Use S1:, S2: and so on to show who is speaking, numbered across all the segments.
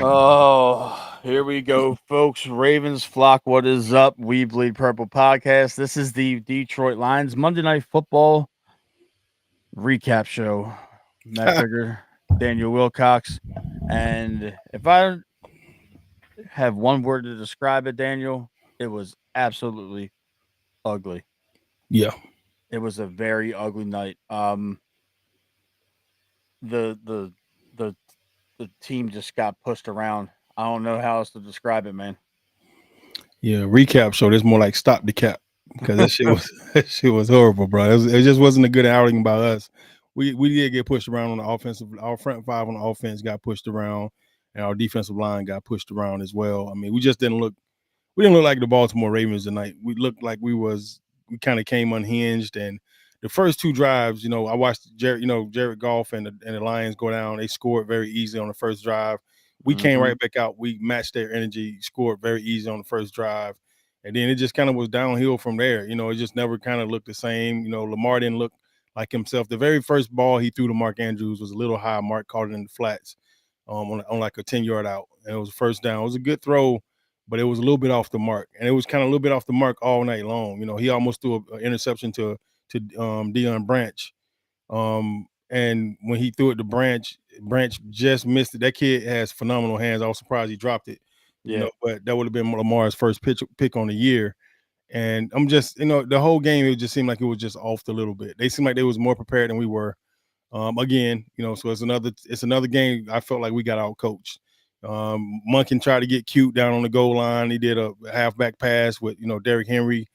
S1: Oh, here we go, folks. Ravens flock. What is up? We Bleed Purple podcast. This is the Detroit Lions Monday Night Football recap show. Matt Trigger, Daniel Wilcox. And if I have one word to describe it, Daniel, it was absolutely ugly.
S2: Yeah,
S1: It was a very ugly night. The the the the team just got pushed around. I don't know how else to describe it, man.
S2: yeah. Recap show. This more like stop the cap because that shit was that shit was horrible, bro. It just wasn't a good outing by us. We did get pushed around on the offensive. Our front five on the offense got pushed around, and our defensive line got pushed around as well. I mean, we just didn't look. We didn't look like the Baltimore Ravens tonight. We looked like we kind of came unhinged. And the first two drives, I watched Jared Goff and the Lions go down. They scored very easy on the first drive. We came
S1: Mm-hmm.
S2: right back out. We matched their energy, scored very easy on the first drive. And then it just kind of was downhill from there. It just never kind of looked the same. Lamar didn't look like himself. The very first ball he threw to Mark Andrews was a little high. Mark caught it in the flats on like a 10-yard out. And it was a first down. It was a good throw, but it was a little bit off the mark. And it was kind of a little bit off the mark all night long. He almost threw an interception to Deion Branch. And when he threw it to Branch just missed it. That kid has phenomenal hands. I was surprised he dropped it.
S1: Yeah.
S2: But that would have been Lamar's first pick on the year. And I'm just, the whole game, it just seemed like it was just off a little bit. They seemed like they was more prepared than we were. Again, so it's another game. I felt like we got out coached. Monken tried to get cute down on the goal line. He did a halfback pass with Derrick Henry,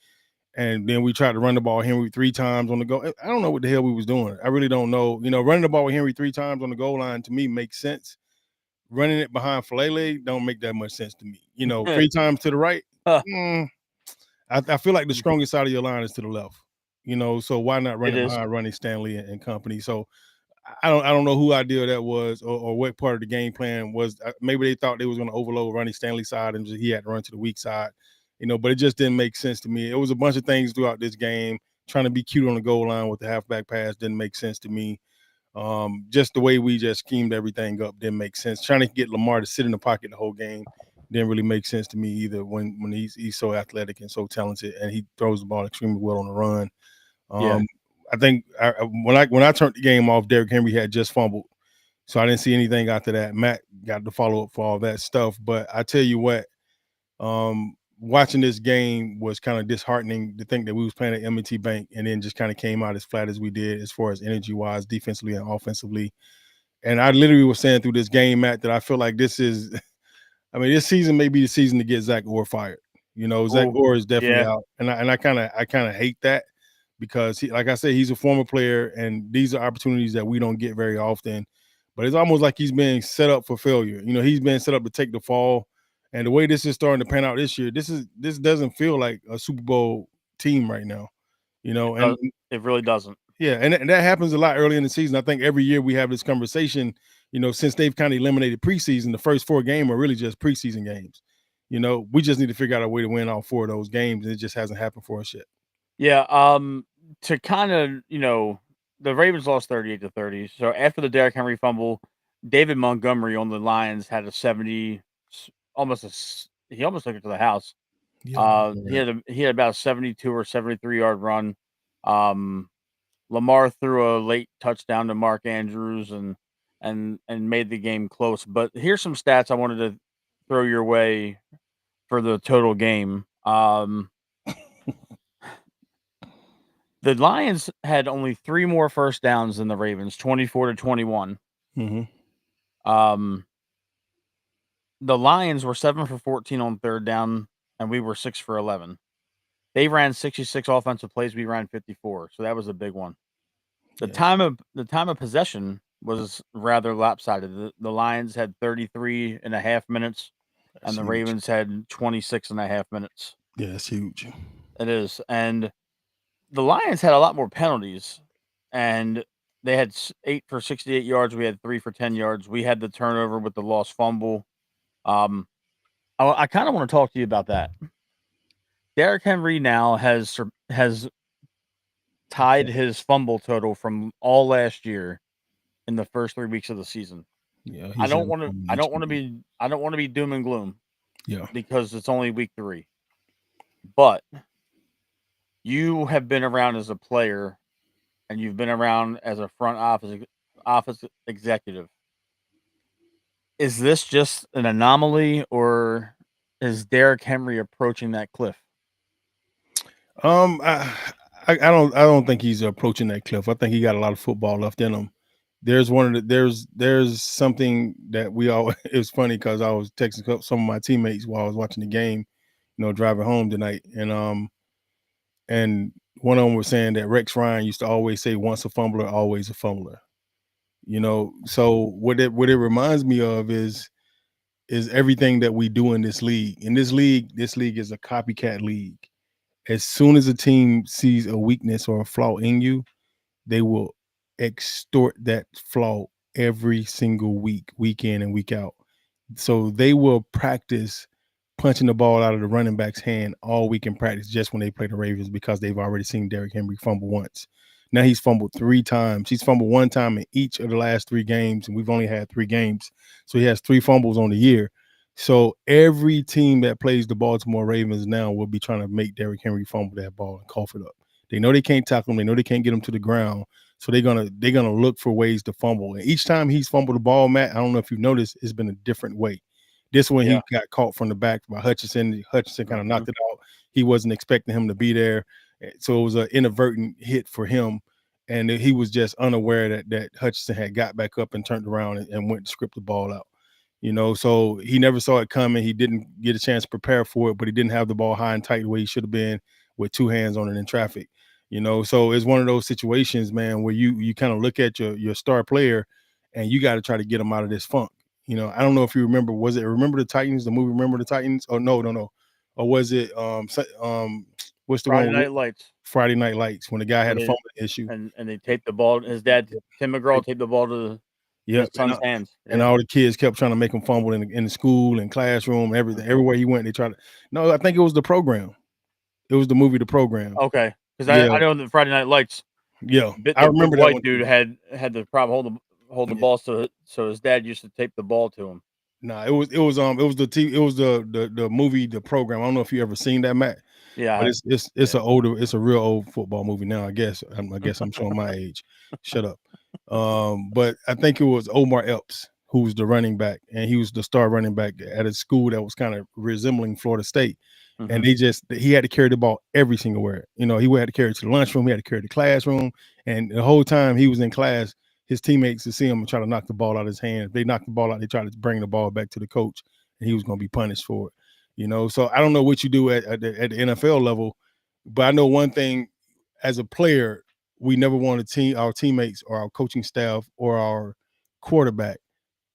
S2: and then we tried to run the ball Henry 3 times on the goal. I don't know what the hell we was doing. I really don't know. Running the ball with Henry 3 times on the goal line to me makes sense. Running it behind Falele don't make that much sense to me. 3 times to the right. mm, I feel like the strongest side of your line is to the left. So why not run
S1: It
S2: it
S1: is.
S2: behind Ronnie Stanley and company? So I don't know who idea that was or what part of the game plan was. Maybe they thought they was going to overload Ronnie Stanley's side and he had to run to the weak side, but it just didn't make sense to me. It was a bunch of things throughout this game. Trying to be cute on the goal line with the halfback pass didn't make sense to me. Just the way we just schemed everything up didn't make sense. Trying to get Lamar to sit in the pocket the whole game didn't really make sense to me either. When he's so athletic and so talented and he throws the ball extremely well on the run.
S1: Yeah.
S2: Um, I think when I turned the game off, Derrick Henry had just fumbled, so I didn't see anything after that. Matt got the follow up for all that stuff, but I tell you what, watching this game was kind of disheartening to think that we was playing at M&T Bank and then just kind of came out as flat as we did as far as energy wise, defensively and offensively. And I literally was saying through this game, Matt, that I feel like this is, I mean, this season may be the season to get Zach Orr fired. Zach
S1: Oh,
S2: Orr is definitely
S1: yeah.
S2: out, and I kind of hate that because like I said, he's a former player, and these are opportunities that we don't get very often. But it's almost like he's being set up for failure. He's been set up to take the fall, and the way this is starting to pan out this year, this doesn't feel like a Super Bowl team right now.
S1: It
S2: And
S1: does. It really doesn't.
S2: yeah, and that happens a lot early in the season. I think every year we have this conversation. Since they've kind of eliminated preseason, the first 4 games are really just preseason games. We just need to figure out a way to win all 4 of those games, and it just hasn't happened for us yet.
S1: Yeah. To kind of, the Ravens lost 38-30. So after the Derrick Henry fumble, David Montgomery on the Lions had a 70, he almost took it to the house.
S2: Yeah, I remember that.
S1: He had about a 72 or 73-yard run. Um, Lamar threw a late touchdown to Mark Andrews and made the game close. But here's some stats I wanted to throw your way for the total game. The Lions had only 3 more first downs than the Ravens, 24-21.
S2: Hmm.
S1: Um, the Lions were 7 for 14 on third down, and we were 6 for 11. They ran 66 offensive plays, we ran 54, so that was a big one.
S2: Yes,
S1: The time of possession was rather lopsided. The Lions had 33 and a half minutes,
S2: that's
S1: and the
S2: huge.
S1: Ravens had 26 and a half minutes.
S2: Yeah, that's huge.
S1: It is, and the Lions had a lot more penalties, and they had 8 for 68 yards. We had 3 for 10 yards. We had the turnover with the lost fumble. Um, I kind of want to talk to you about that. Derrick Henry now has tied his fumble total from all last year in the first 3 weeks of the season.
S2: Yeah,
S1: I
S2: he's
S1: don't
S2: having
S1: want to.
S2: fun
S1: I
S2: each
S1: don't want to
S2: game.
S1: be. I don't want to be doom and gloom
S2: Yeah.
S1: because it's only week 3. But you have been around as a player, and you've been around as a front office executive. Is this just an anomaly, or is Derrick Henry approaching that cliff?
S2: Um, I, I don't think he's approaching that cliff. I think he got a lot of football left in him. There's one of the there's something that we all. It's funny because I was texting some of my teammates while I was watching the game, driving home tonight, and one of them was saying that Rex Ryan used to always say, "Once a fumbler, always a fumbler." So what it reminds me of is everything that we do in this league. In this league is a copycat league. As soon as a team sees a weakness or a flaw in you, they will extort that flaw every single week in and week out. So they will practice punching the ball out of the running back's hand all week in practice just when they play the Ravens because they've already seen Derrick Henry fumble once. Now he's fumbled 3 times. He's fumbled 1 time in each of the last 3 games, and we've only had 3 games. So he has 3 fumbles on the year. So every team that plays the Baltimore Ravens now will be trying to make Derrick Henry fumble that ball and cough it up. They know they can't tackle him. They know they can't get him to the ground. So they're gonna look for ways to fumble. And each time he's fumbled the ball, Matt, I don't know if you've noticed, it's been a different way. This one
S1: Yeah.
S2: he got caught from the back by Hutchinson. Hutchinson kind of
S1: Mhm.
S2: knocked it out. He wasn't expecting him to be there, so it was an inadvertent hit for him, and he was just unaware that Hutchinson had got back up and turned around and went to script the ball out. So he never saw it coming. He didn't get a chance to prepare for it, but he didn't have the ball high and tight the way he should have been with 2 hands on it in traffic. So it's one of those situations, man, where you kind of look at your star player and you got to try to get him out of this funk. I don't know if you remember, was it Remember the Titans, the movie Remember the Titans? Oh, no, no, no. Or was it what's the
S1: Friday
S2: one with
S1: Night Lights,
S2: Friday Night Lights when the guy
S1: where
S2: had a
S1: they
S2: fumbling issue?
S1: and they taped the ball. His dad, Tim McGraw, taped the ball to his
S2: Yep,
S1: son's hands.
S2: and
S1: Yeah.
S2: all the kids kept trying to make him fumble in the school and classroom, everything.
S1: Mhm.
S2: Everywhere he went, they tried to. No, I think it was the program. It was the movie, The Program.
S1: Okay, because
S2: Yeah,
S1: I know the Friday Night Lights.
S2: yeah, I
S1: The
S2: remember that
S1: white
S2: one too.
S1: dude had the problem hold the
S2: Yeah.
S1: ball, so his dad used to tape the ball to him.
S2: Nah, it was the movie, The Program. I don't know if you ever seen that, Matt,
S1: Yeah, I
S2: but
S1: have.
S2: it's
S1: Yeah.
S2: it's a real old football movie now. I guess I'm showing my age. Shut up. But I think it was Omar Epps who was the running back, and he was the star running back at a school that was kind of resembling Florida State. And
S1: Mhm.
S2: he had to carry the ball every single where. He had to carry it to the lunchroom, he had to carry it to the classroom, and the whole time he was in class, his teammates would see him and try to knock the ball out of his hand. If they knocked the ball out, they tried to bring the ball back to the coach, and he was going to be punished for it. So I don't know what you do at the NFL level, but I know one thing: as a player, we never want our teammates or our coaching staff or our quarterback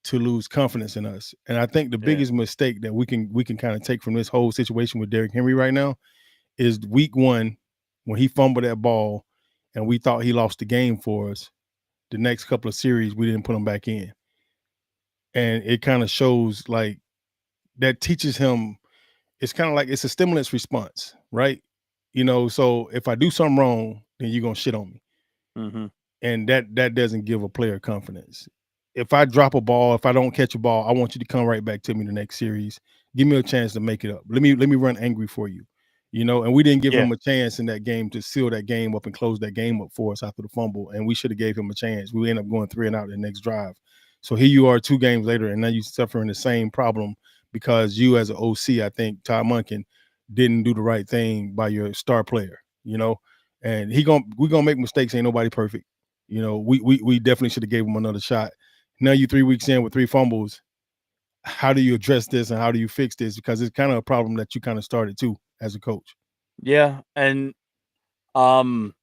S2: to lose confidence in us. And I think the
S1: Yeah.
S2: biggest mistake that we can kind of take from this whole situation with Derrick Henry right now is week 1 when he fumbled that ball and we thought he lost the game for us. The next couple of series we didn't put him back in. And it kind of shows, like, that teaches him. It's kind of like it's a stimulus response, right? So if I do something wrong, then you're gonna shit on me.
S1: Mhm.
S2: And that doesn't give a player confidence. If I drop a ball, if I don't catch a ball, I want you to come right back to me the next series. Give me a chance to make it up. Let me run angry for you. And we didn't give
S1: Yeah.
S2: him a chance in that game to seal that game up and close that game up for us after the fumble. And we should have gave him a chance. We ended up going 3 and out in the next drive. So here you are 2 games later, and now you're suffering the same problem because you, as an OC, I think Todd Monken didn't do the right thing by your star player. And we're gonna make mistakes. Ain't nobody perfect. We definitely should have gave him another shot. Now you 3 weeks in with 3 fumbles. How do you address this and how do you fix this? Because it's kind of a problem that you kind of started too as a coach.
S1: Yeah, and um,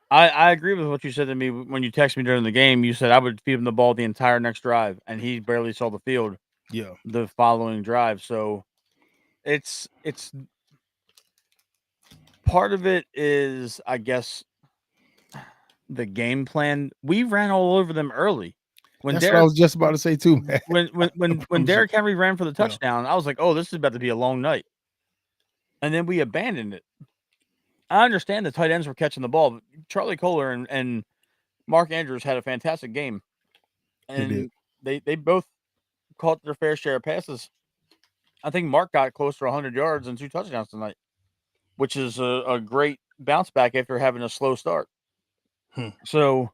S1: I agree with what you said to me when you texted me during the game. You said I would feed him the ball the entire next drive, and he barely saw the field
S2: Yeah,
S1: the following drive. So it's part of it is, I guess, the game plan. We ran all over them early. When
S2: that's what I
S1: Derek
S2: was just about to say too, man. I
S1: when
S2: promise you.
S1: Derrick Henry ran for the
S2: Yeah,
S1: touchdown, I was like, "Oh, this is about to be a long night." And then we abandoned it. I understand the tight ends were catching the ball, but Charlie Kohler and Mark Andrews had a fantastic game.
S2: they
S1: And
S2: did.
S1: they both caught their fair share of passes. I think Mark got close to 100 yards and 2 touchdowns tonight, which is a great bounce back after having a slow start.
S2: Hmm.
S1: So,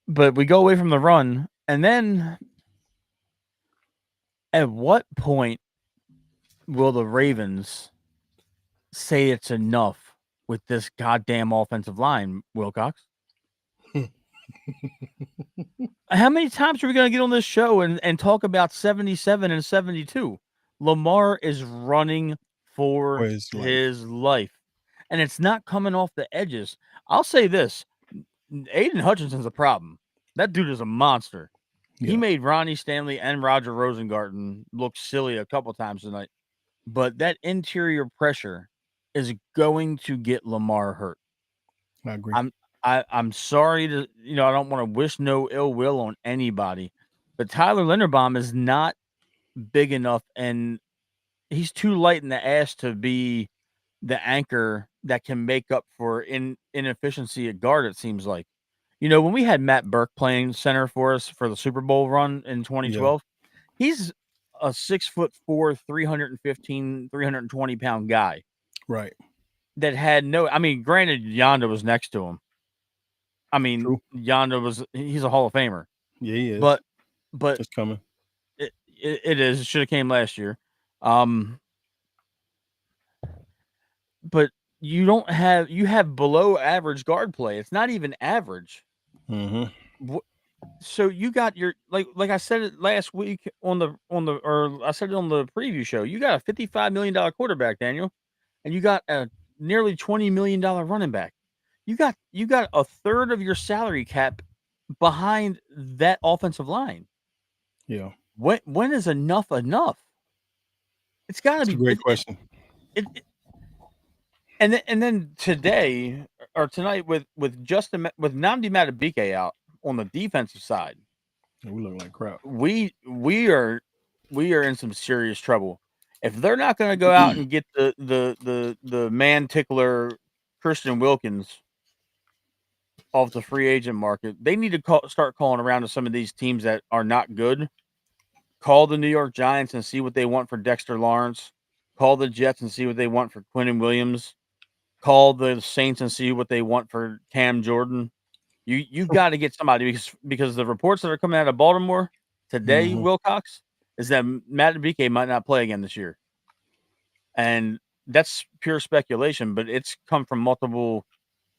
S1: but we go away from the run, and then at what point will the Ravens say it's enough with this goddamn offensive line, Wilcox? How many times are we going to get on this show and talk about 77 and 72? Lamar is running for
S2: For his life.
S1: his life, and it's not coming off the edges. I'll say this: Aiden Hutchinson's a problem. That dude is a monster. He
S2: Yeah,
S1: made Ronnie Stanley and Roger Rosengarten look silly a couple times tonight, but that interior pressure is going to get Lamar hurt.
S2: I agree.
S1: I'm I'm sorry to I don't want to wish no ill will on anybody, but Tyler Linderbaum is not big enough and he's too light in the ass to be the anchor that can make up for inefficiency at guard, it seems like. When we had Matt Burke playing center for us for the Super Bowl run in
S2: Yeah,
S1: 2012, he's a 6'4", 315, 320-pound guy
S2: right.
S1: that had no. I mean, granted, Yonda was next to him. I mean,
S2: True.
S1: he's a Hall of Famer,
S2: Yeah, he is.
S1: but but
S2: It's coming.
S1: it is. It should have came last year. Um, but you have below average guard play. It's not even average.
S2: Mm-hmm.
S1: So you got your like I said it last week or I said it on the preview show. You got a $55 million quarterback, Daniel, and you got a nearly $20 million running back. You got a third of your salary cap behind that offensive line.
S2: Yeah,
S1: When is enough enough? It's got to
S2: it's a
S1: be
S2: great question.
S1: it and then today or tonight with Namdi Matabike out on the defensive side,
S2: Yeah, we look like crap.
S1: we are in some serious trouble. If they're not going to go out and get the man tickler Christian Wilkins off the free agent market, they need to start calling around to some of these teams that are not good. Call the New York Giants and see what they want for Dexter Lawrence. Call the Jets and see what they want for Quinnen Williams. Call the Saints and see what they want for Cam Jordan. You got to get somebody because the reports that are coming out of Baltimore today,
S2: Mm-hmm.
S1: Wilcox, is that Matt BK might not play again this year, and that's pure speculation. But it's come from multiple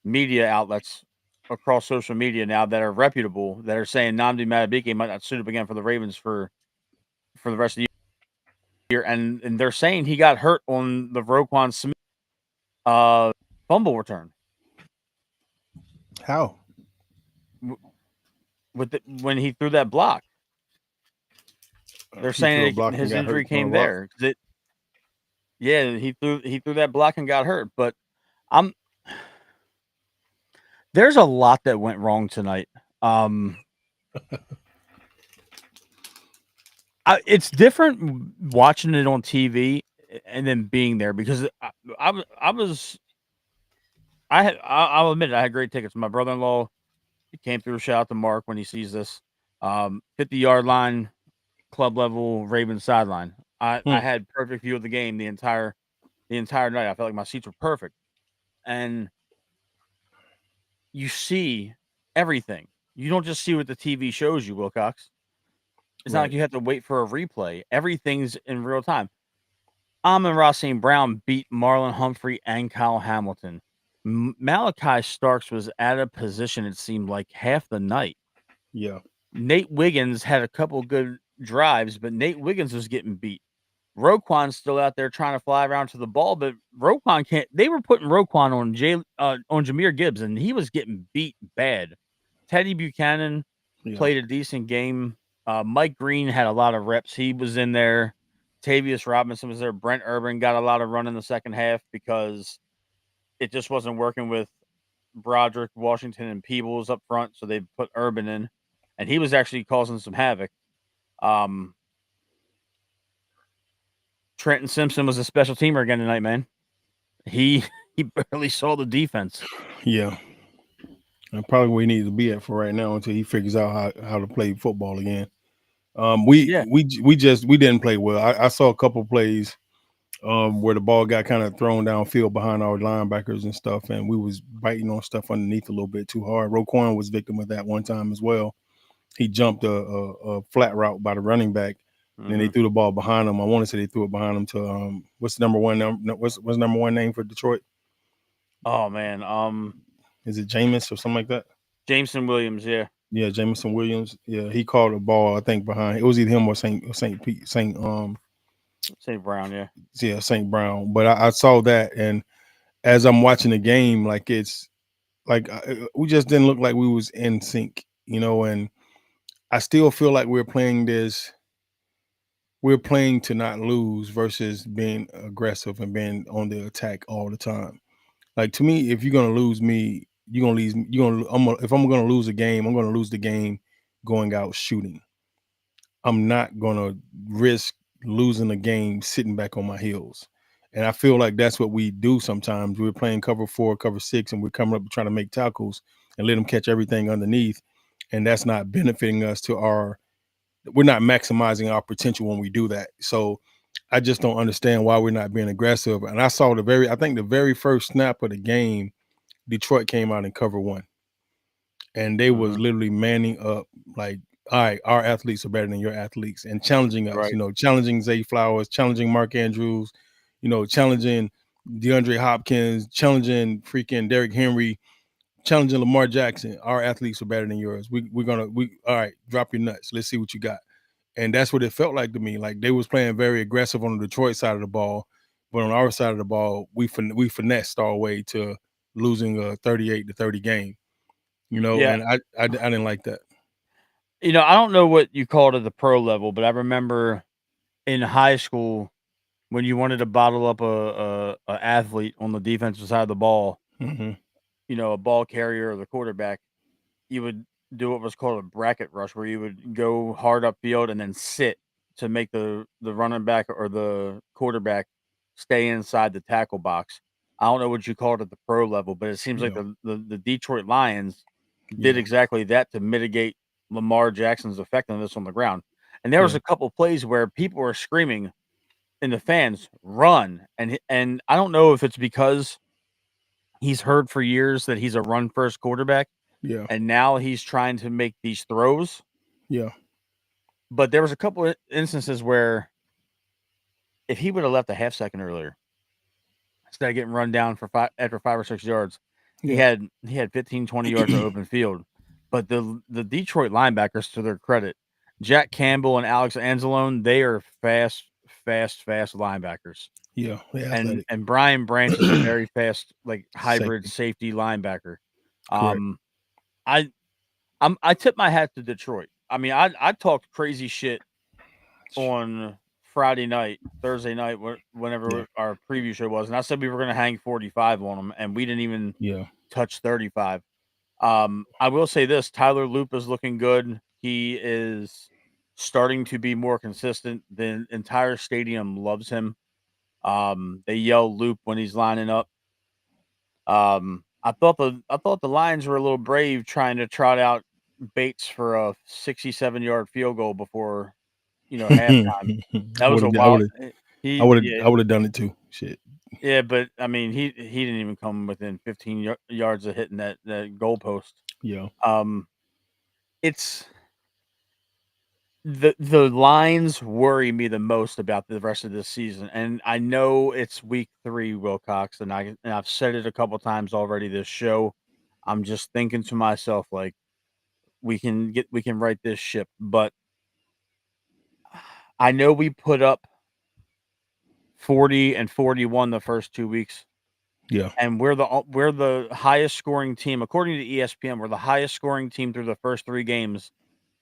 S1: media outlets across social media now that are reputable that are saying Namdi Matabike might not suit up again for the Ravens for the rest of the year, and they're saying he got hurt on the Roquan Smith fumble return
S2: How?
S1: when he threw that block. They're
S2: He threw a
S1: saying
S2: block and
S1: his
S2: got
S1: injury
S2: hurt throwing a
S1: came
S2: rock.
S1: there. Yeah, he threw that block and got hurt. But I'm there's a lot that went wrong tonight. It's different watching it on TV and then being there because I'll admit it, I had great tickets. My brother-in-law came through. Shout out to Mark when he sees this. 50-yard line, club level Ravens sideline. I
S2: Hmm.
S1: had perfect view of the game the entire night. I felt like my seats were perfect. And you see everything. You don't just see what the TV shows you, Wilcox. It's not like
S2: Right.
S1: you have to wait for a replay. Everything's in real time. Amon-Ra St. Brown beat Marlon Humphrey and Kyle Hamilton. Malachi Starks was out of position, it seemed like, half the night.
S2: Yeah.
S1: Nate Wiggins had a couple good drives, but Nate Wiggins was getting beat. Roquan's still out there trying to fly around to the ball, but Roquan can't. They were putting Roquan on Jahmyr Gibbs, and he was getting beat bad. Teddy Buchanan
S2: Yeah.
S1: played a decent game. Mike Green had a lot of reps. He was in there. Tavius Robinson was there. Brent Urban got a lot of run in the second half because it just wasn't working with Broderick, Washington, and Peebles up front, so they put Urban in, and he was actually causing some havoc. Um, Trenton Simpson was a special teamer again tonight, man. He he barely saw the defense.
S2: Yeah. And probably where he needs to be at for right now until he figures out how to play football again.
S1: Yeah.
S2: We didn't play well. I saw a couple plays where the ball got kind of thrown downfield behind our linebackers and stuff, and we was biting on stuff underneath a little bit too hard. Roquan was victim of that one time as well. He jumped a flat route by the running back, and then they
S1: Hmm.
S2: threw the ball behind him. I want to say they threw it behind him to what's number one? What's number one name for Detroit?
S1: Oh man.
S2: Is it Jameis or something like that?
S1: Jameson Williams. Yeah.
S2: Yeah, Jameson Williams. Yeah, he caught a ball. I think behind it was either him or Saint
S1: St. Brown. Yeah.
S2: yeah, Saint Brown. But I saw that, and as I'm watching the game, like it's like we just didn't look like we was in sync, you know. And I still feel like we're playing this. We're playing to not lose versus being aggressive and being on the attack all the time. Like to me, if you're gonna lose me, you're gonna lose. You're gonna. If I'm gonna lose a game, I'm gonna lose the game going out shooting. I'm not gonna risk losing a game sitting back on my heels. And I feel like that's what we do sometimes. We're playing cover four, cover six, and we're coming up trying to make tackles and let them catch everything underneath. And that's not benefiting us to our, we're not maximizing our potential when we do that. So I just don't understand why we're not being aggressive. And I saw I think the very first snap of the game, Detroit came out in cover one, and they
S1: Hmm.
S2: was literally manning up like, all right, our athletes are better than your athletes, and challenging us,
S1: Right.
S2: challenging Zay Flowers, challenging Mark Andrews, challenging DeAndre Hopkins, challenging freaking Derrick Henry, challenging Lamar Jackson. Our athletes are better than yours. We all right, drop your nuts. Let's see what you got. And that's what it felt like to me. Like they was playing very aggressive on the Detroit side of the ball, but on our side of the ball, we finessed our way to losing a 38-30 game.
S1: Yeah.
S2: And I didn't like that.
S1: I don't know what you call it at the pro level, but I remember in high school when you wanted to bottle up a athlete on the defensive side of the ball,
S2: Hmm.
S1: a ball carrier or the quarterback, you would do what was called a bracket rush, where you would go hard upfield and then sit to make the running back or the quarterback stay inside the tackle box. I don't know what you call it at the pro level, but it seems like
S2: Yeah,
S1: the Detroit Lions did
S2: yeah,
S1: exactly that to mitigate Lamar Jackson's effectiveness on the ground. And there was
S2: yeah,
S1: a couple plays where people were screaming in the fans, "Run!" And I don't know if it's because he's heard for years that he's a run first quarterback,
S2: yeah,
S1: and now he's trying to make these throws.
S2: yeah,
S1: But there was a couple instances where if he would have left a half second earlier, instead of getting run down for after 5 or 6 yards, he
S2: yeah,
S1: had he had 15, 20 yards of open field. But the Detroit linebackers, to their credit, Jack Campbell and Alex Anzalone, they are fast linebackers.
S2: yeah. They're
S1: And
S2: athletic.
S1: and Brian Branch is a very fast, like, hybrid
S2: Safety.
S1: safety linebacker.
S2: Correct.
S1: Um, I I tip my hat to Detroit. I mean, I talked crazy shit on Friday night, Thursday night,
S2: Yeah,
S1: whenever our preview show was, and I said we were gonna hang 45 on them, and we didn't even
S2: yeah,
S1: touch 35. I will say this: Tyler Loop is looking good. He is starting to be more consistent. The entire stadium loves him. They yell Loop when he's lining up. I thought the Lions were a little brave trying to trot out Bates for a 67-yard field goal before, halftime. That
S2: I
S1: was
S2: would
S1: a
S2: have, I
S1: wild
S2: would have,
S1: he yeah,
S2: I would have done it too. Shit.
S1: yeah, but I mean, he didn't even come within 15 yards of hitting that goalpost.
S2: Yeah,
S1: Um, it's the lines worry me the most about the rest of this season, and I know it's week 3, Wilcox, and I've said it a couple times already this show. I'm just thinking to myself, like, we can right this ship, but I know we put up 40 and 41 the first 2 weeks,
S2: yeah,
S1: and we're the highest scoring team according to ESPN. We're the highest scoring team through the first 3 games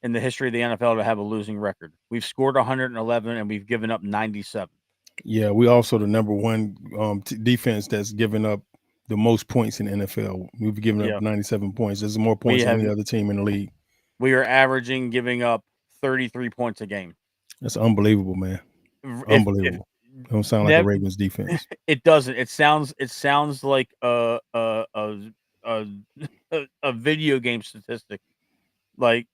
S1: in the history of the NFL to have a losing record. We've scored 111 and we've given up 97.
S2: yeah. We also the number one defense that's given up the most points in the NFL. We've given up
S1: Yeah.
S2: 97 points. There's more
S1: We
S2: points than
S1: have
S2: any other team in the league.
S1: we are averaging giving up 33 points a game.
S2: That's unbelievable, man.
S1: If
S2: Unbelievable. Don't sound like a
S1: never
S2: Ravens defense.
S1: it doesn't. It sounds like a a video game statistic. Like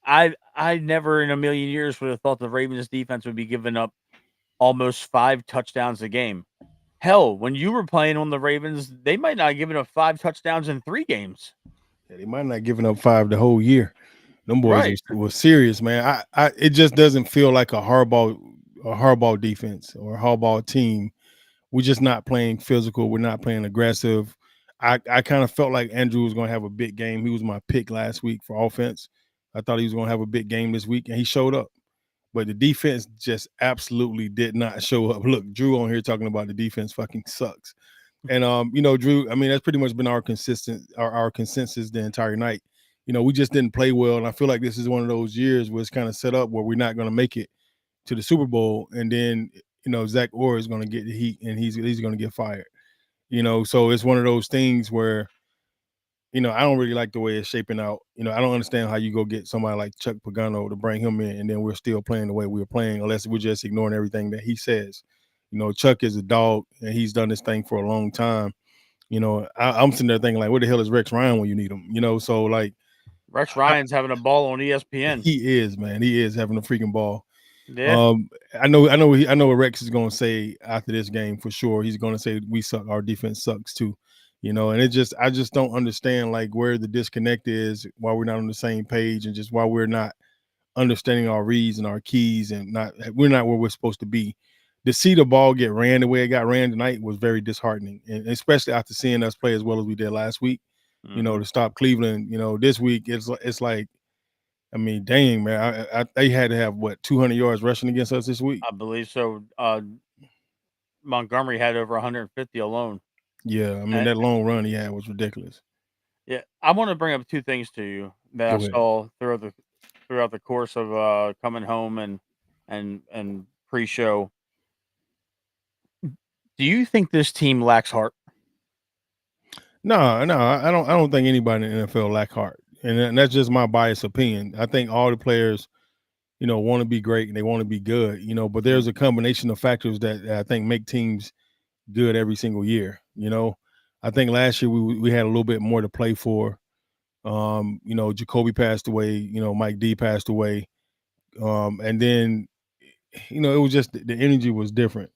S1: I never in a million years would have thought the Ravens defense would be giving up almost 5 touchdowns a game. Hell, when you were playing on the Ravens, they might not have given up 5 touchdowns in 3 games.
S2: Yeah, they might not giving up 5 the whole year. Them boys
S1: Right.
S2: was serious, man. It just doesn't feel like a hardball defense or a hardball team. We're just not playing physical. We're not playing aggressive. I kind of felt like Andrew was going to have a big game. He was my pick last week for offense. I thought he was going to have a big game this week, and he showed up. But the defense just absolutely did not show up. Look, Drew on here talking about the defense fucking sucks. And Drew, I mean, that's pretty much been our consensus the entire night. We just didn't play well, and I feel like this is one of those years where it's kind of set up where we're not going to make it to the Super Bowl, and then Zach Orr is going to get the heat, and he's going to get fired. So it's one of those things where I don't really like the way it's shaping out. I don't understand how you go get somebody like Chuck Pagano to bring him in, and then we're still playing the way we were playing, unless we're just ignoring everything that he says. Chuck is a dog, and he's done this thing for a long time. I'm sitting there thinking like, where the hell is Rex Ryan when you need him? So like,
S1: Rex Ryan's having a ball on ESPN.
S2: he is, man. He is having a freaking ball.
S1: Yeah.
S2: I know what Rex is going to say after this game for sure. He's going to say we suck. Our defense sucks too. And I just don't understand like where the disconnect is, why we're not on the same page, and just why we're not understanding our reads and our keys, and we're not where we're supposed to be. To see the ball get ran the way it got ran tonight was very disheartening, and especially after seeing us play as well as we did last week. To stop Cleveland. This week it's like, I mean, dang, man, they had to have 200 yards rushing against us this week.
S1: I believe so. Montgomery had over 150 alone.
S2: Yeah, I mean, that long run he had was ridiculous.
S1: Yeah, I want to bring up 2 things to you that I saw throughout the course of coming home and pre-show. Do you think this team lacks heart?
S2: No, I don't think anybody in the NFL lack heart, and that's just my biased opinion. I think all the players, want to be great and they want to be good, but there's a combination of factors that I think make teams good every single year. I think last year we had a little bit more to play for. Jacoby passed away, Mike D passed away. And then, it was just the energy was different.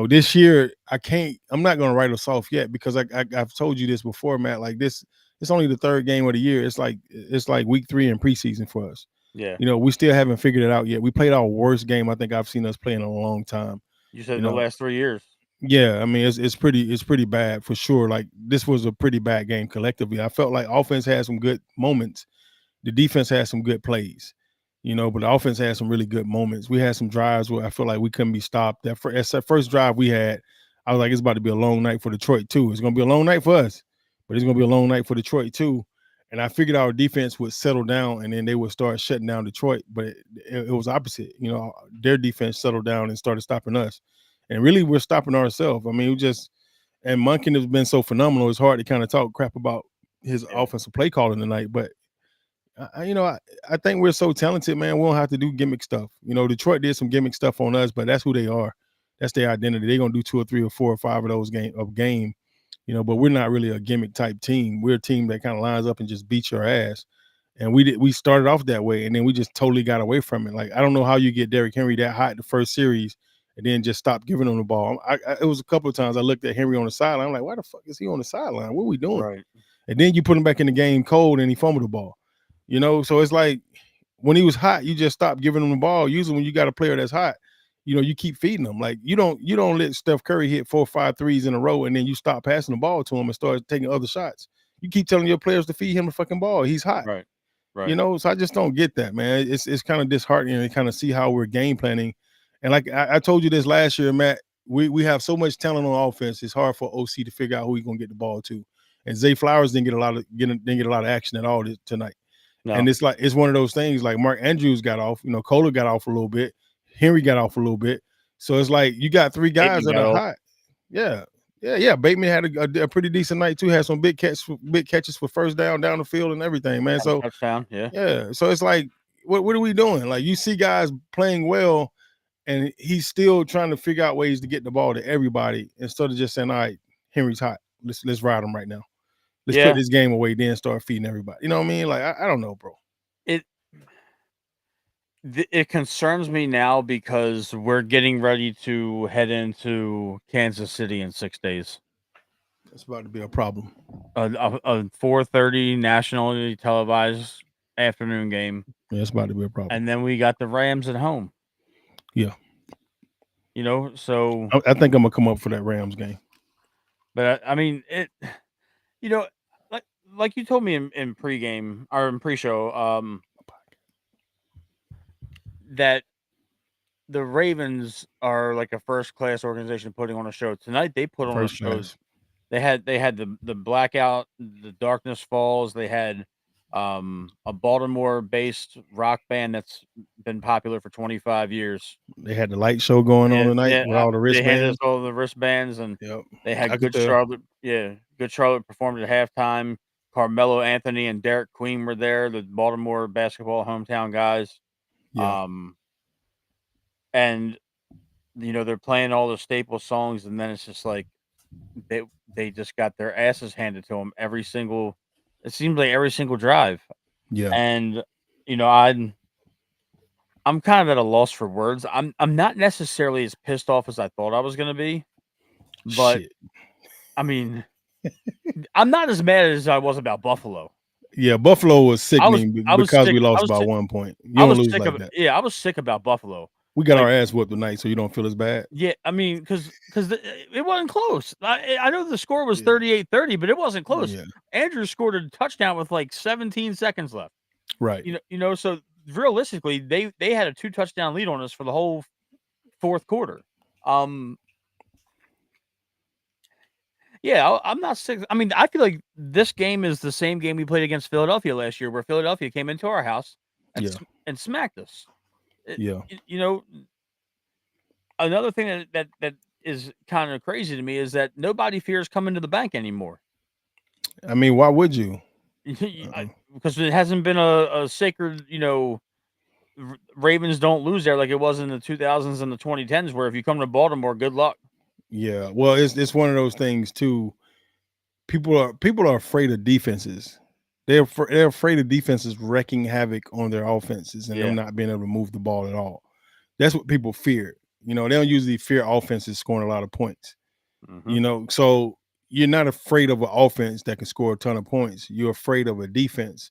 S2: This year I'm not going to write us off yet, because I've told you this before, Matt, like this, it's only the 3rd game of the year. It's like week 3 in preseason for us.
S1: Yeah.
S2: We still haven't figured it out yet. We played our worst game I think I've seen us play in a long time.
S1: You said the last 3 years.
S2: Yeah, I mean, it's pretty bad for sure. Like, this was a pretty bad game collectively. I felt like offense had some good moments. The defense had some good plays, but the offense had some really good moments. We had some drives where I feel like we couldn't be stopped. That first drive we had, I was like, it's about to be a long night for Detroit too. It's going to be a long night for us, but it's going to be a long night for Detroit too. And I figured our defense would settle down and then they would start shutting down Detroit, but it was opposite. Their defense settled down and started stopping us. And really, we're stopping ourselves. I mean, and Monken has been so phenomenal. It's hard to kind of talk crap about his offensive play calling tonight. But, I think we're so talented, man. We don't have to do gimmick stuff. Detroit did some gimmick stuff on us, but that's who they are. That's their identity. They're going to do 2 or 3 or 4 or 5 of those game. But we're not really a gimmick type team. We're a team that kind of lines up and just beats your ass. And we started off that way, and then we just totally got away from it. Like, I don't know how you get Derrick Henry that hot the first series and then just stop giving him the ball. It was a couple of times I looked at Henry on the sideline. I'm like, why the fuck is he on the sideline? What are we doing?
S1: Right.
S2: And then you put him back in the game cold and he fumbled the ball. So it's like when he was hot, you just stop giving him the ball. Usually when you got a player that's hot, you keep feeding him. Like, you don't let Steph Curry hit 4 or 5 threes in a row and then you stop passing the ball to him and start taking other shots. You keep telling your players to feed him the fucking ball. He's hot.
S1: Right.
S2: So I just don't get that, man. It's kind of disheartening to kind of see how we're game planning. And like I told you this last year, Matt, we have so much talent on offense. It's hard for OC to figure out who he's gonna get the ball to. And Zay Flowers didn't get a lot of action at all tonight. No. And it's one of those things. Like, Mark Andrews got off. Kohler got off a little bit. Henry got off a little bit. So it's like you got 3 guys that are hot. Yeah. Bateman had a pretty decent night too. Had some big catches for first down the field and everything, man. So
S1: touchdown, yeah.
S2: Yeah. So it's like, what are we doing? Like, you see guys playing well, and he's still trying to figure out ways to get the ball to everybody instead of just saying, all right, Henry's hot. Let's ride him right now. Let's put this game away, then start feeding everybody. You know what I mean? Like, I don't know, bro.
S1: It concerns me now because we're getting ready to head into Kansas City in 6 days.
S2: It's about to be a problem.
S1: A 4:30 nationally televised afternoon game,
S2: Yeah, it's about to be a problem.
S1: and then we got the Rams at home.
S2: Yeah,
S1: So
S2: I think I'm gonna come up for that Rams game.
S1: but I mean it. You know, like like you told me in pregame or in pre-show, that the Ravens are like a first class organization putting on a show. Tonight they put on a
S2: First
S1: show.
S2: class.
S1: They had the blackout, the darkness falls. They had a Baltimore based rock band that's been popular for 25 years.
S2: They had the light show going on
S1: Yeah,
S2: tonight
S1: yeah.
S2: with all the
S1: They handed us
S2: wristbands.
S1: all the wristbands, and
S2: Yep,
S1: they
S2: I
S1: had
S2: could
S1: Good
S2: tell.
S1: Charlotte. Yeah, Good Charlotte performed at halftime. Carmelo Anthony and Derek Queen were there, the Baltimore basketball hometown guys.
S2: Yeah,
S1: Um, and they're playing all the staple songs, and then it's just like they they just got their asses handed to them every single. It seems like every single drive,
S2: yeah.
S1: and I'm kind of at a loss for words. I'm not necessarily as pissed off as I thought I was gonna be, but
S2: Shit.
S1: I mean, I'm not as mad as I was about Buffalo.
S2: Yeah, Buffalo was
S1: I was
S2: sickening
S1: I was
S2: because
S1: sick.
S2: we
S1: I
S2: lost
S1: was
S2: by
S1: sick.
S2: 1 point. You
S1: I
S2: don't
S1: was
S2: lose
S1: sick
S2: like
S1: of
S2: that.
S1: yeah. I was sick about Buffalo.
S2: We got
S1: Like
S2: our ass whooped tonight, so you don't feel as bad.
S1: yeah, I mean, because it wasn't close. I know the score was
S2: Yeah,
S1: 38-30, but it wasn't close.
S2: yeah,
S1: Andrews scored a touchdown with like 17 seconds left.
S2: right.
S1: So realistically, they had a 2 touchdown lead on us for the whole fourth quarter. Um, yeah, I'm not sick. I mean, I feel like this game is the same game we played against Philadelphia last year, where Philadelphia came into our house and
S2: Yeah,
S1: and smacked us. It,
S2: yeah.
S1: Another thing that is kind of crazy to me is that nobody fears coming to the bank anymore.
S2: I mean, why would you?
S1: Because it hasn't been a sacred, Ravens don't lose there like it was in the 2000s and the 2010s, where if you come to Baltimore, good luck.
S2: Yeah. Well, it's one of those things too. People are afraid of defenses. They're afraid of defenses wrecking havoc on their offenses and them
S1: Yeah.
S2: not being able to move the ball at all. That's what people fear. They don't usually fear offenses scoring a lot of points.
S1: Hmm.
S2: So you're not afraid of an offense that can score a ton of points. You're afraid of a defense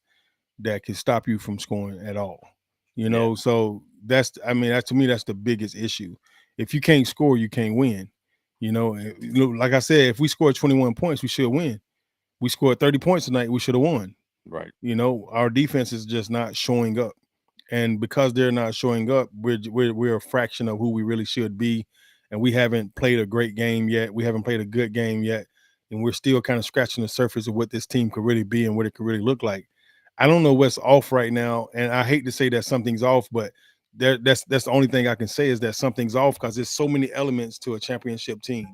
S2: that can stop you from scoring at all.
S1: Yeah.
S2: So that's to me that's the biggest issue. If you can't score, you can't win. Like I said, if we scored 21 points, we should win. We scored 30 points tonight, we should have won.
S1: Right.
S2: Our defense is just not showing up, and because they're not showing up, we're a fraction of who we really should be, and we haven't played a great game yet. We haven't played a good game yet, and we're still kind of scratching the surface of what this team could really be and what it could really look like. I don't know what's off right now, and I hate to say that something's off, but that's the only thing I can say is that something's off because there's so many elements to a championship team,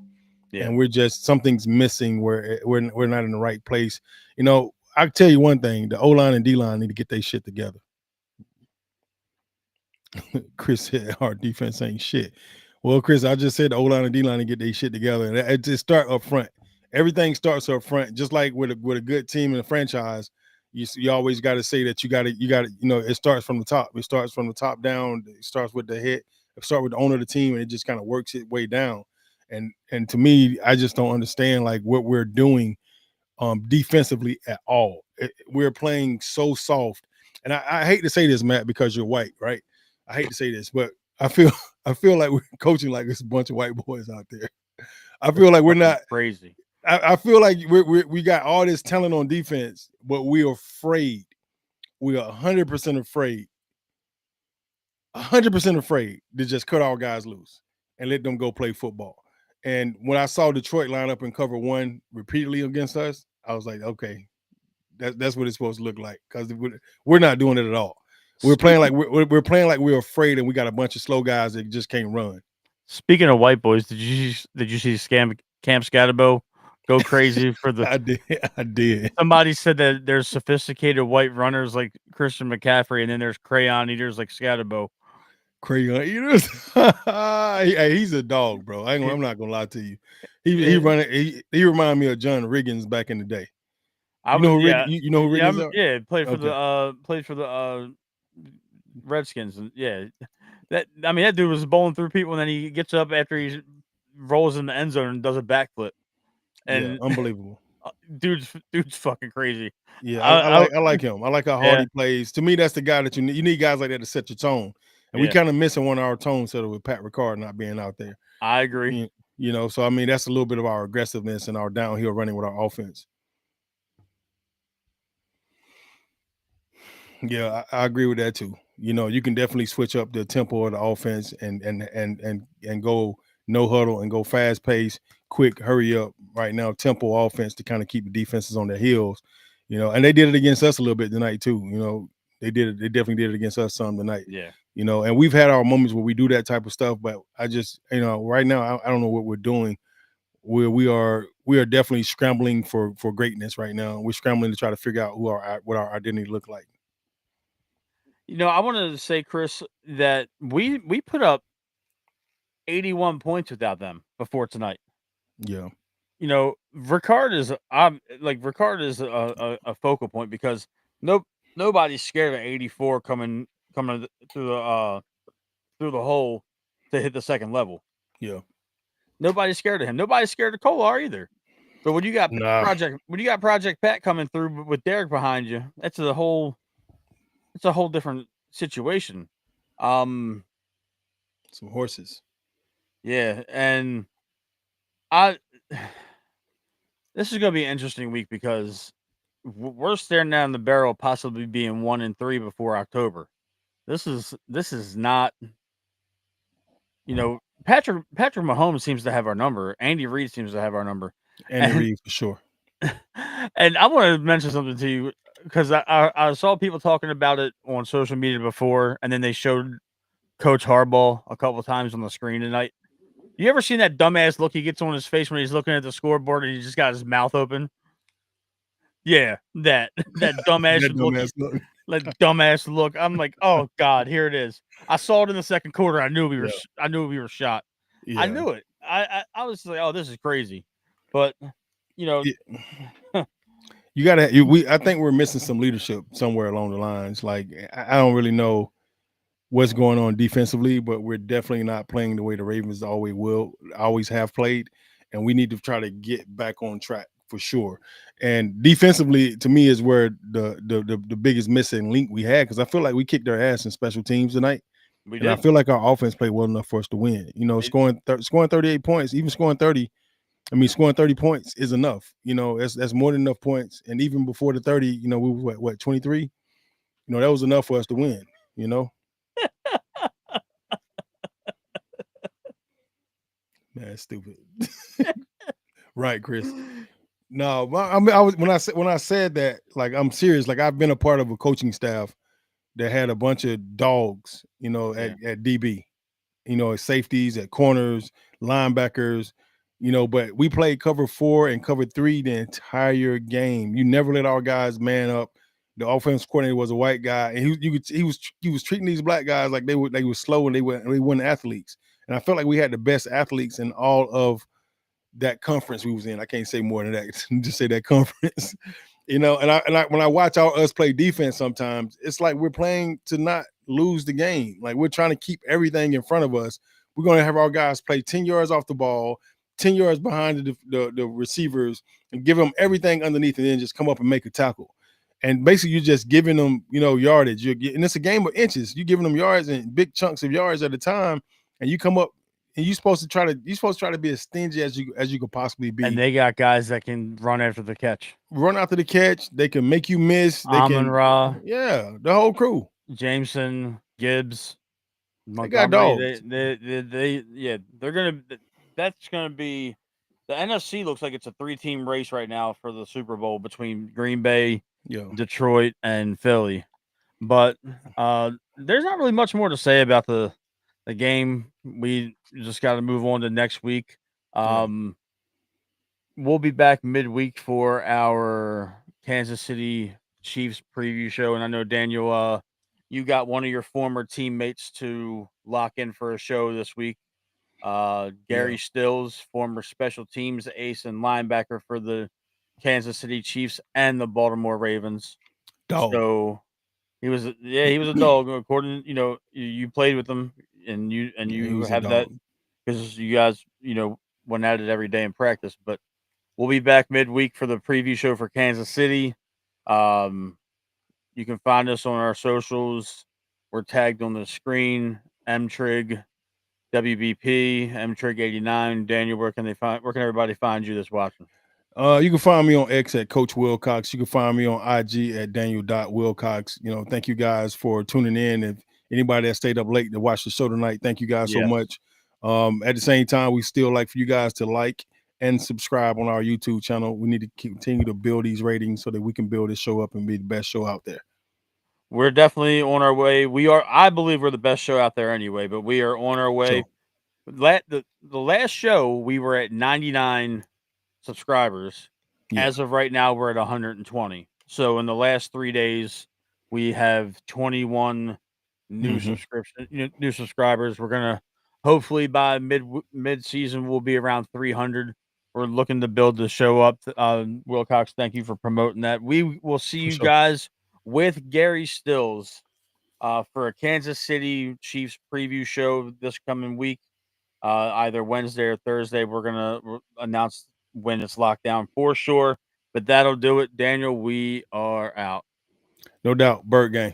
S1: Yeah.
S2: and something's missing where we're not in the right place. I can tell you one thing: the O line and D line need to get their shit together. Chris said our defense ain't shit. Well, Chris, I just said the O line and D line to get their shit together, and it just start up front. Everything starts up front, just like with a good team in a franchise. You always got to say that you got to it starts from the top. It starts from the top down. It starts with the head. It starts with the owner of the team, and it just kind of works its way down. And to me, I just don't understand like what we're doing defensively at all. We're playing so soft, and I hate to say this, Matt, because you're white, right? I hate to say this, but I feel I feel like we're coaching like there's a bunch of white boys out there. I feel like we're
S1: Fucking
S2: not.
S1: crazy.
S2: I feel like we got all this talent on defense, but we're afraid. We are 100% afraid, 100% afraid to just cut our guys loose and let them go play football. And when I saw Detroit line up and cover one repeatedly against us, I was like, okay, that's what it's supposed to look like because we're not doing it at all. We're playing like
S1: Speaking
S2: we're playing like we're afraid, and we got a bunch of slow guys that just can't run.
S1: speaking of white boys, did you see Camp Scatterbo go crazy for the?
S2: I did, I did.
S1: Somebody said that there's sophisticated white runners like Christian McCaffrey, and then there's crayon eaters like Scatterbo.
S2: Crayon eaters. Hey, he's a dog, bro. I'm not gonna lie to you. He
S1: Yeah,
S2: running. He reminded me of John Riggins back in the day.
S1: I was yeah
S2: You know who
S1: yeah
S2: Riggins are?
S1: yeah played for
S2: Okay.
S1: the Redskins. And yeah, that dude was bowling through people, and then he gets up after he rolls in the end zone and does a backflip.
S2: Yeah,
S1: And
S2: unbelievable.
S1: dude's fucking crazy.
S2: Yeah,
S1: I
S2: I like him. I like how hard
S1: yeah
S2: he plays. To me, that's the guy that you need. You need guys like that to set your tone. And we
S1: yeah
S2: kind of missing one of our tone setter with Pat Ricard not being out there.
S1: I agree.
S2: So I mean, that's a little bit of our aggressiveness and our downhill running with our offense. Yeah, I agree with that too. You can definitely switch up the tempo of the offense and go no huddle and go fast pace, quick, hurry up. Right now, tempo offense to kind of keep the defenses on their heels. And they did it against us a little bit tonight too. They did it. They definitely did it against us some tonight.
S1: Yeah.
S2: And we've had our moments where we do that type of stuff, but I just, right now I don't know what we're doing. Where we are definitely scrambling for greatness right now. We're scrambling to try to figure out what our identity look like.
S1: I wanted to say, Chris, that we put up 81 points without them before tonight.
S2: Yeah.
S1: Ricard is Ricard is a focal point because nobody's scared of 84 coming through the hole to hit the second level.
S2: Yeah.
S1: Nobody's scared of him. Nobody's scared of Kolar either. But when you got
S2: Nah.
S1: Project Pat coming through with Derek behind you, it's a whole different situation.
S2: Some horses.
S1: Yeah, and I this is going to be an interesting week because we're staring down the barrel of possibly being 1-3 before October. This is not, Patrick Mahomes seems to have our number. Andy Reid seems to have our number,
S2: Andy
S1: and
S2: Reid for sure.
S1: and I want to mention something to you because I saw people talking about it on social media before, and then they showed Coach Harbaugh a couple times on the screen tonight. You ever seen that dumbass look he gets on his face when he's looking at the scoreboard and he just got his mouth open? Yeah, that dumbass
S2: That
S1: look,
S2: dumbass look.
S1: dumbass look. I'm like, oh god, here it is. I saw it in the second quarter. I knew we were.
S2: Yeah.
S1: I knew we were shot. I
S2: Yeah.
S1: knew it. I was like, oh, this is crazy. But you know,
S2: You gotta. I think we're missing some leadership somewhere along the lines. Like I don't really know what's going on defensively, but we're definitely not playing the way the Ravens always have played, and we need to try to get back on track for sure. And defensively, to me, is where the biggest missing link we had, because I feel like we kicked their ass in special teams tonight,
S1: we
S2: and I
S1: did.
S2: feel like our offense played well enough for us to win. Scoring 38 points, even scoring 30. I mean, scoring 30 points is enough. That's more than enough points. And even before the 30, we were what 23. That was enough for us to win. Man, that's stupid. Right, Chris. No, I mean, when I said that, like, I'm serious. Like, I've been a part of a coaching staff that had a bunch of dogs,
S1: Yeah.
S2: at DB, at safeties, at corners, linebackers, but we played cover 4 and cover 3 the entire game. You never let our guys man up. The offensive coordinator was a white guy, and he was treating these black guys like they were slow and they weren't athletes. And I felt like we had the best athletes in all of that conference we was in. I can't say more than that. Just say that conference. And when I watch us play defense, sometimes it's like we're playing to not lose the game. Like we're trying to keep everything in front of us. We're going to have our guys play 10 yards off the ball, 10 yards behind the receivers, and give them everything underneath, and then just come up and make a tackle. And basically, you're just giving them, yardage. And it's a game of inches. You're giving them yards and big chunks of yards at a time, and you come up and you're supposed to try to be as stingy as you could possibly be.
S1: And they got guys that can run after the catch.
S2: Run after the catch. They can make you miss. They
S1: Amon
S2: can,
S1: Ra,
S2: the whole crew.
S1: Jameson, Gibbs,
S2: They got
S1: Montgomery.
S2: dogs.
S1: They're gonna. That's gonna be. The NFC looks like it's a 3-team race right now for the Super Bowl between Green Bay,
S2: Yeah.
S1: Detroit, and Philly. But there's not really much more to say about the game. We just got to move on to next week. We'll be back midweek for our Kansas City Chiefs preview show. And I know, Daniel, you got one of your former teammates to lock in for a show this week. Gary Stills, former special teams ace and linebacker for the Kansas City Chiefs and the Baltimore Ravens.
S2: Dog.
S1: So He was he was a dog. According, you played with him, and
S2: Yeah, he
S1: you
S2: was a
S1: have that
S2: dog.
S1: because you guys went at it every day in practice. But we'll be back midweek for the preview show for Kansas City. Um, you can find us on our socials. We're tagged on the screen. Mtrig, WBP, Mtrig89. Daniel, where can everybody find you that's watching?
S2: You can find me on X at Coach Wilcox. You can find me on IG at Daniel.Wilcox. Thank you guys for tuning in. If anybody that stayed up late to watch the show tonight, thank you guys so
S1: Yes.
S2: much. At the same time, we still like for you guys to like and subscribe on our YouTube channel. We need to continue to build these ratings so that we can build this show up and be the best show out there.
S1: We're definitely on our way. I believe we're the best show out there anyway, but we are on our way.
S2: So,
S1: The last show we were at 99 subscribers.
S2: yeah.
S1: As of right now, we're at 120. So in the last 3 days, we have 21
S2: Hmm.
S1: new subscribers. We're gonna hopefully by mid season we'll be around 300. We're looking to build the show up. Wilcox, thank you for promoting that. We will see
S2: For
S1: you
S2: sure.
S1: guys with Gary Stills for a Kansas City Chiefs preview show this coming week. Either Wednesday or Thursday. We're gonna announce when it's locked down for sure. But that'll do it, Daniel. We are out.
S2: No doubt. Bird game.